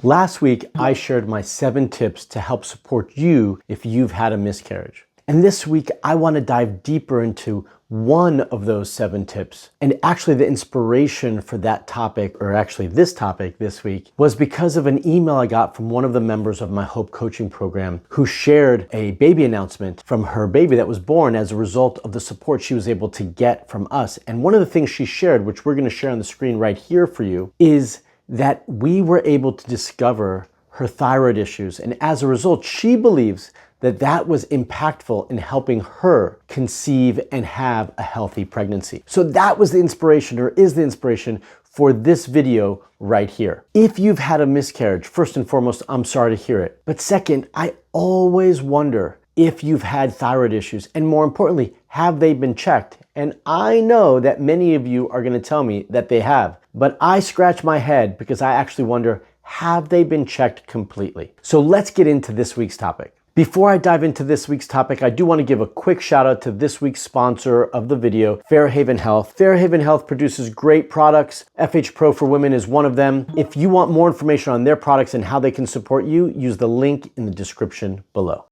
Last week, I shared my 7 tips to help support you if you've had a miscarriage. And this week, I want to dive deeper into one of those 7 tips. And actually the inspiration for that topic, or actually this topic this week, was because of an email I got from one of the members of my Hope Coaching Program who shared a baby announcement from her baby that was born as a result of the support she was able to get from us. And one of the things she shared, which we're going to share on the screen right here for you, is that we were able to discover her thyroid issues. And as a result, she believes that that was impactful in helping her conceive and have a healthy pregnancy. So that was the inspiration, or is the inspiration, for this video right here. If you've had a miscarriage, first and foremost, I'm sorry to hear it. But second, I always wonder if you've had thyroid issues, and more importantly, have they been checked? And I know that many of you are gonna tell me that they have, but I scratch my head because I actually wonder, have they been checked completely? So let's get into this week's topic. Before I dive into this week's topic, I do want to give a quick shout out to this week's sponsor of the video, Fairhaven Health. Fairhaven Health produces great products. FH Pro for Women is one of them. If you want more information on their products and how they can support you, use the link in the description below.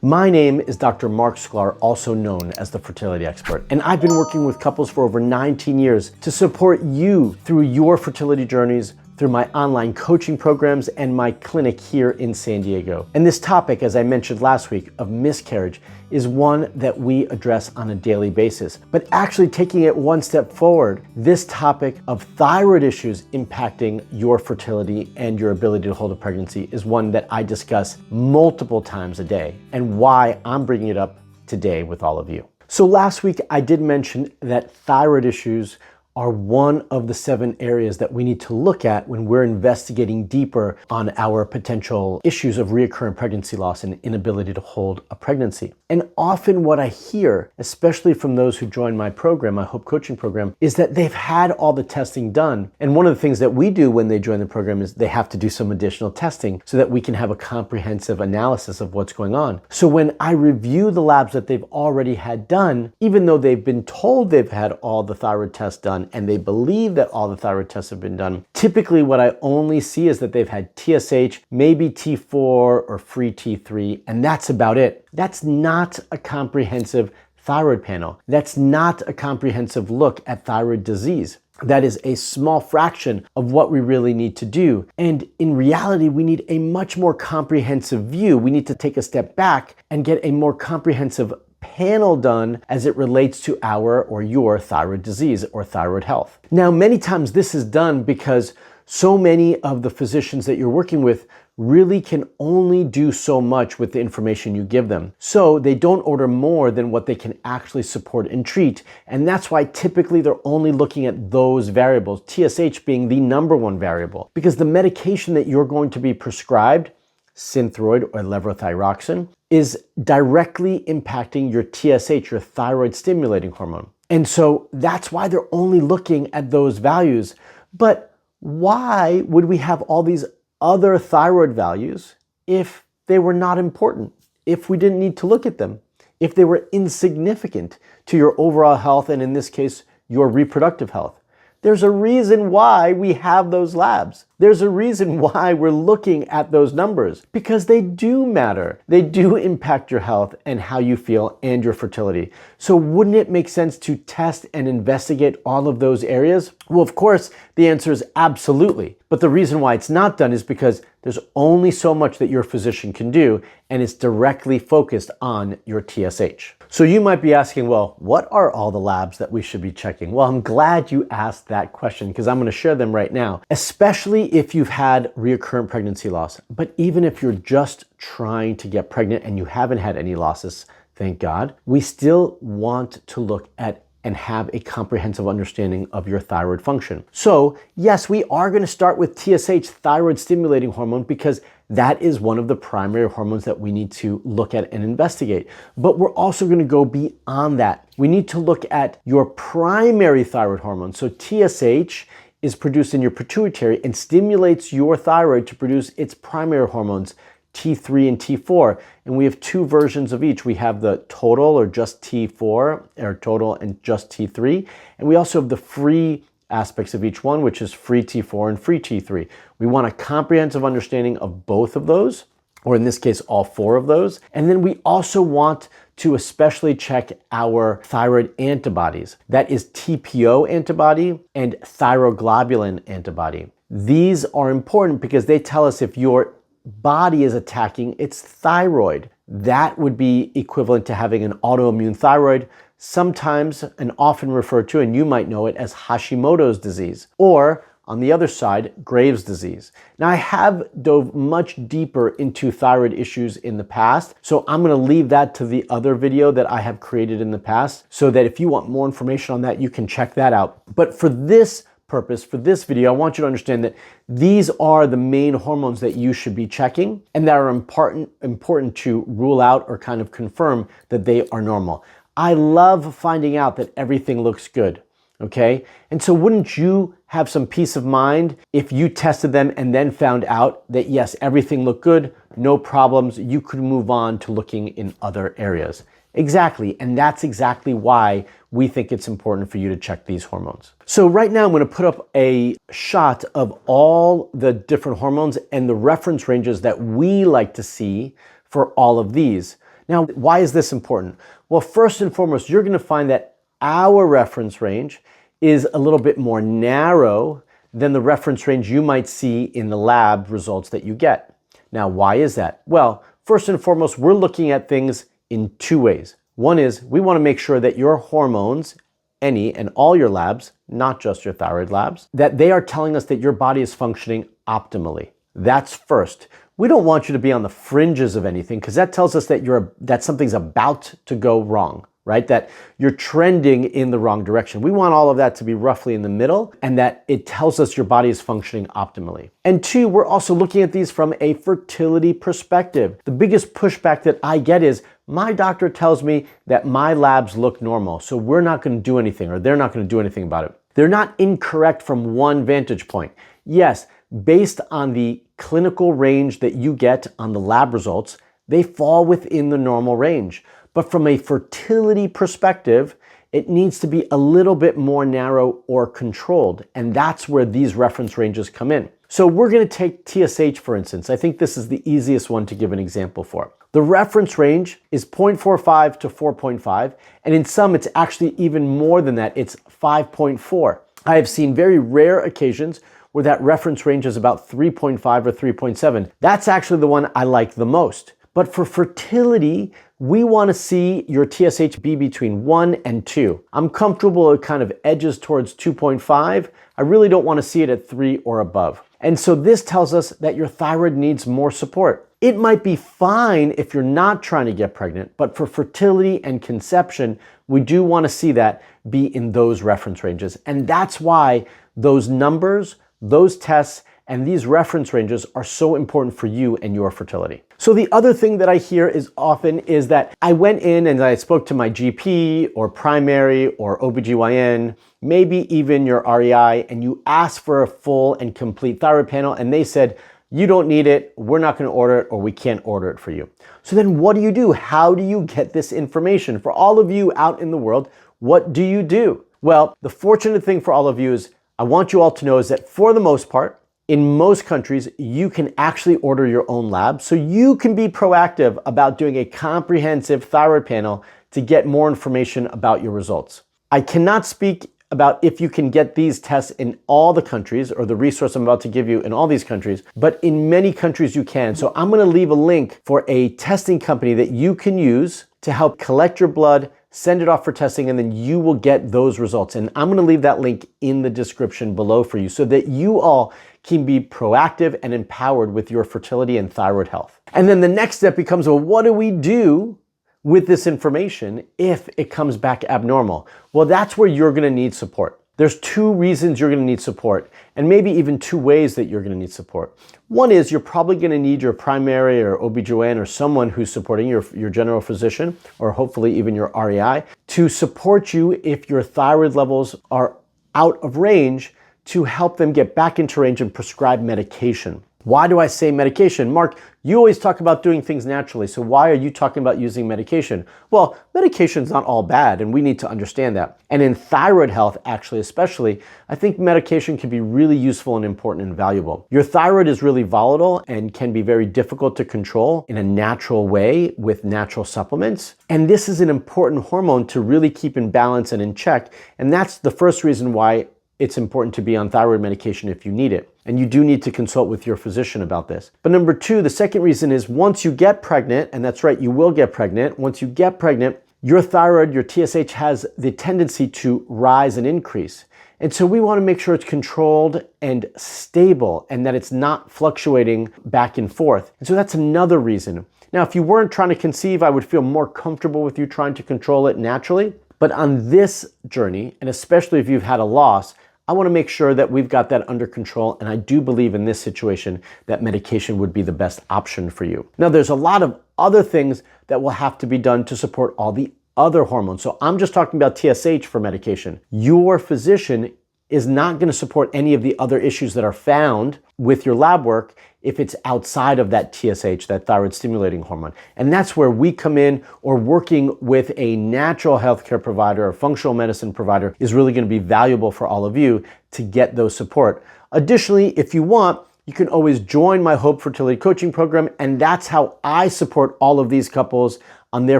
My name is Dr. Marc Sklar, also known as the fertility expert, and I've been working with couples for over 19 years to support you through your fertility journeys, through my online coaching programs and my clinic here in San Diego. And this topic, as I mentioned last week, of miscarriage is one that we address on a daily basis. But actually taking it one step forward, this topic of thyroid issues impacting your fertility and your ability to hold a pregnancy is one that I discuss multiple times a day, and why I'm bringing it up today with all of you. So last week I did mention that thyroid issues are one of the 7 areas that we need to look at when we're investigating deeper on our potential issues of recurrent pregnancy loss and inability to hold a pregnancy. And often what I hear, especially from those who join my program, my Hope Coaching Program, is that they've had all the testing done. And one of the things that we do when they join the program is they have to do some additional testing so that we can have a comprehensive analysis of what's going on. So when I review the labs that they've already had done, even though they've been told they've had all the thyroid tests done, and they believe that all the thyroid tests have been done, typically what I only see is that they've had TSH, maybe T4 or free T3, and that's about it. That's not a comprehensive thyroid panel. That's not a comprehensive look at thyroid disease. That is a small fraction of what we really need to do. And in reality, we need a much more comprehensive view. We need to take a step back and get a more comprehensive panel done as it relates to our or your thyroid disease or thyroid health. Now, many times this is done because so many of the physicians that you're working with really can only do so much with the information you give them. So they don't order more than what they can actually support and treat. And that's why typically they're only looking at those variables, TSH being the #1 variable, because the medication that you're going to be prescribed, Synthroid or levothyroxine, is directly impacting your TSH, your thyroid stimulating hormone. And so that's why they're only looking at those values. But why would we have all these other thyroid values if they were not important, if we didn't need to look at them, if they were insignificant to your overall health, and in this case, your reproductive health? There's a reason why we have those labs. There's a reason why we're looking at those numbers, because they do matter. They do impact your health and how you feel and your fertility. So wouldn't it make sense to test and investigate all of those areas? Well, of course, the answer is absolutely. But the reason why it's not done is because there's only so much that your physician can do, and it's directly focused on your TSH. So you might be asking, well, what are all the labs that we should be checking? Well, I'm glad you asked that question, because I'm going to share them right now, especially if you've had recurrent pregnancy loss. But even if you're just trying to get pregnant and you haven't had any losses, thank God, we still want to look at and have a comprehensive understanding of your thyroid function. So yes, we are going to start with TSH, thyroid stimulating hormone, because that is one of the primary hormones that we need to look at and investigate. But we're also going to go beyond that. We need to look at your primary thyroid hormone. So TSH is produced in your pituitary and stimulates your thyroid to produce its primary hormones, T3 and T4. And we have 2 versions of each. We have the total or just T4, or total and just T3. And we also have the free aspects of each one, which is free T4 and free T3. We want a comprehensive understanding of both of those, or in this case, all four of those. And then we also want to especially check our thyroid antibodies. That is TPO antibody and thyroglobulin antibody. These are important because they tell us if your body is attacking its thyroid. That would be equivalent to having an autoimmune thyroid, sometimes and often referred to, and you might know it as Hashimoto's disease, or on the other side, Graves' disease. Now, I have dove much deeper into thyroid issues in the past, so I'm gonna leave that to the other video that I have created in the past, so that if you want more information on that, you can check that out. But for this purpose, for this video, I want you to understand that these are the main hormones that you should be checking and that are important to rule out or kind of confirm that they are normal. I love finding out that everything looks good. Okay? And so wouldn't you have some peace of mind if you tested them and then found out that yes, everything looked good, no problems, you could move on to looking in other areas? Exactly, and that's exactly why we think it's important for you to check these hormones. So right now I'm going to put up a shot of all the different hormones and the reference ranges that we like to see for all of these. Now, why is this important? Well, first and foremost, you're going to find that our reference range is a little bit more narrow than the reference range you might see in the lab results that you get. Now, why is that? Well, first and foremost, we're looking at things in two ways. One is we want to make sure that your hormones, any and all your labs, not just your thyroid labs, that they are telling us that your body is functioning optimally. That's first. We don't want you to be on the fringes of anything because that tells us that something's about to go wrong, right? That you're trending in the wrong direction. We want all of that to be roughly in the middle and that it tells us your body is functioning optimally. And two, we're also looking at these from a fertility perspective. The biggest pushback that I get is my doctor tells me that my labs look normal, so we're not going to do anything, or they're not going to do anything about it. They're not incorrect from one vantage point. Yes, based on the clinical range that you get on the lab results, they fall within the normal range. But from a fertility perspective, it needs to be a little bit more narrow or controlled. And that's where these reference ranges come in. So we're going to take TSH, for instance. I think this is the easiest one to give an example for. The reference range is 0.45 to 4.5. And in some, it's actually even more than that. It's 5.4. I have seen very rare occasions where that reference range is about 3.5 or 3.7. That's actually the one I like the most. But for fertility, we want to see your TSH be between 1 and 2. I'm comfortable it kind of edges towards 2.5. I really don't want to see it at 3 or above. And so this tells us that your thyroid needs more support. It might be fine if you're not trying to get pregnant, but for fertility and conception, we do want to see that be in those reference ranges. And that's why those numbers, those tests, and these reference ranges are so important for you and your fertility. So the other thing that I hear is often is that I went in and I spoke to my GP or primary or OBGYN, maybe even your REI, and you asked for a full and complete thyroid panel and they said, you don't need it, we're not going to order it, or we can't order it for you. So then what do you do? How do you get this information? For all of you out in the world, what do you do? Well, the fortunate thing for all of you is I want you all to know is that for the most part, in most countries, you can actually order your own lab, so you can be proactive about doing a comprehensive thyroid panel to get more information about your results. I cannot speak about if you can get these tests in all the countries or the resource I'm about to give you in all these countries, but in many countries you can. So I'm going to leave a link for a testing company that you can use to help collect your blood, send it off for testing, and then you will get those results. And I'm going to leave that link in the description below for you so that you all can be proactive and empowered with your fertility and thyroid health. And then the next step becomes, well, what do we do with this information if it comes back abnormal? Well, that's where you're going to need support. There's two reasons you're going to need support, and maybe even two ways that you're going to need support. One is you're probably going to need your primary or OBGYN or someone who's supporting your general physician, or hopefully even your REI, to support you if your thyroid levels are out of range, to help them get back into range and prescribe medication. Why do I say medication? Marc, you always talk about doing things naturally, so why are you talking about using medication? Well, medication's not all bad, and we need to understand that. And in thyroid health, actually, especially, I think medication can be really useful and important and valuable. Your thyroid is really volatile and can be very difficult to control in a natural way with natural supplements. And this is an important hormone to really keep in balance and in check. And that's the first reason why it's important to be on thyroid medication if you need it. And you do need to consult with your physician about this. But number two, the second reason is once you get pregnant, and that's right, you will get pregnant. Once you get pregnant, your thyroid, your TSH has the tendency to rise and increase. And so we want to make sure it's controlled and stable and that it's not fluctuating back and forth. And so that's another reason. Now, if you weren't trying to conceive, I would feel more comfortable with you trying to control it naturally. But on this journey, and especially if you've had a loss, I want to make sure that we've got that under control, and I do believe in this situation that medication would be the best option for you. Now, there's a lot of other things that will have to be done to support all the other hormones. So I'm just talking about TSH for medication. Your physician is not going to support any of the other issues that are found with your lab work if it's outside of that TSH, that thyroid stimulating hormone. And that's where we come in, or working with a natural healthcare provider or functional medicine provider is really going to be valuable for all of you to get those support. Additionally, if you want, you can always join my Hope Fertility Coaching Program, and that's how I support all of these couples on their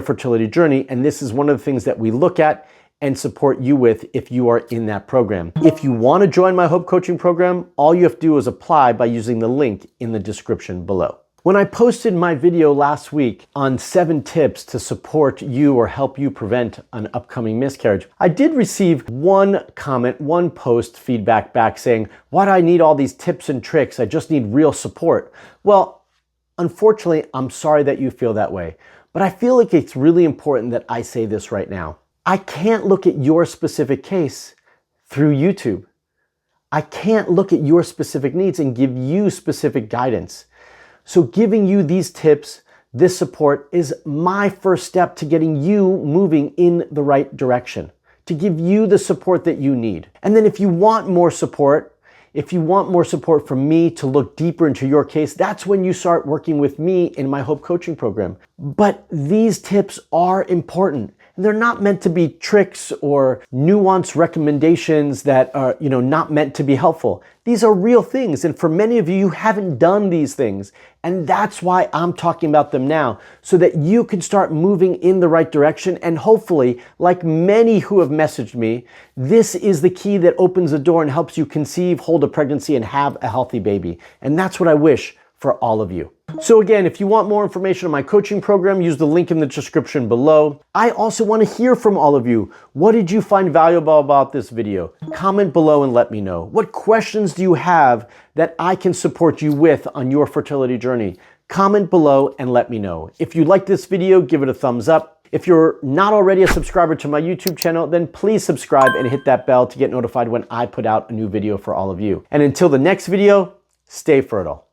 fertility journey. And this is one of the things that we look at and support you with if you are in that program. If you want to join my Hope Coaching Program, all you have to do is apply by using the link in the description below. When I posted my video last week on 7 tips to support you or help you prevent an upcoming miscarriage, I did receive one comment, one post feedback back saying, why do I need all these tips and tricks? I just need real support. Well, unfortunately, I'm sorry that you feel that way, but I feel like it's really important that I say this right now. I can't look at your specific case through YouTube. I can't look at your specific needs and give you specific guidance. So giving you these tips, this support is my first step to getting you moving in the right direction, to give you the support that you need. And then if you want more support, from me to look deeper into your case, that's when you start working with me in my Hope Coaching Program. But these tips are important. They're not meant to be tricks or nuanced recommendations that are, not meant to be helpful. These are real things. And for many of you, you haven't done these things. And that's why I'm talking about them now, so that you can start moving in the right direction. And hopefully, like many who have messaged me, this is the key that opens the door and helps you conceive, hold a pregnancy, and have a healthy baby. And that's what I wish for all of you. So again, if you want more information on my coaching program, use the link in the description below. I also want to hear from all of you. What did you find valuable about this video? Comment below and let me know. What questions do you have that I can support you with on your fertility journey? Comment below and let me know. If you like this video, give it a thumbs up. If you're not already a subscriber to my YouTube channel, then please subscribe and hit that bell to get notified when I put out a new video for all of you. And until the next video, stay fertile.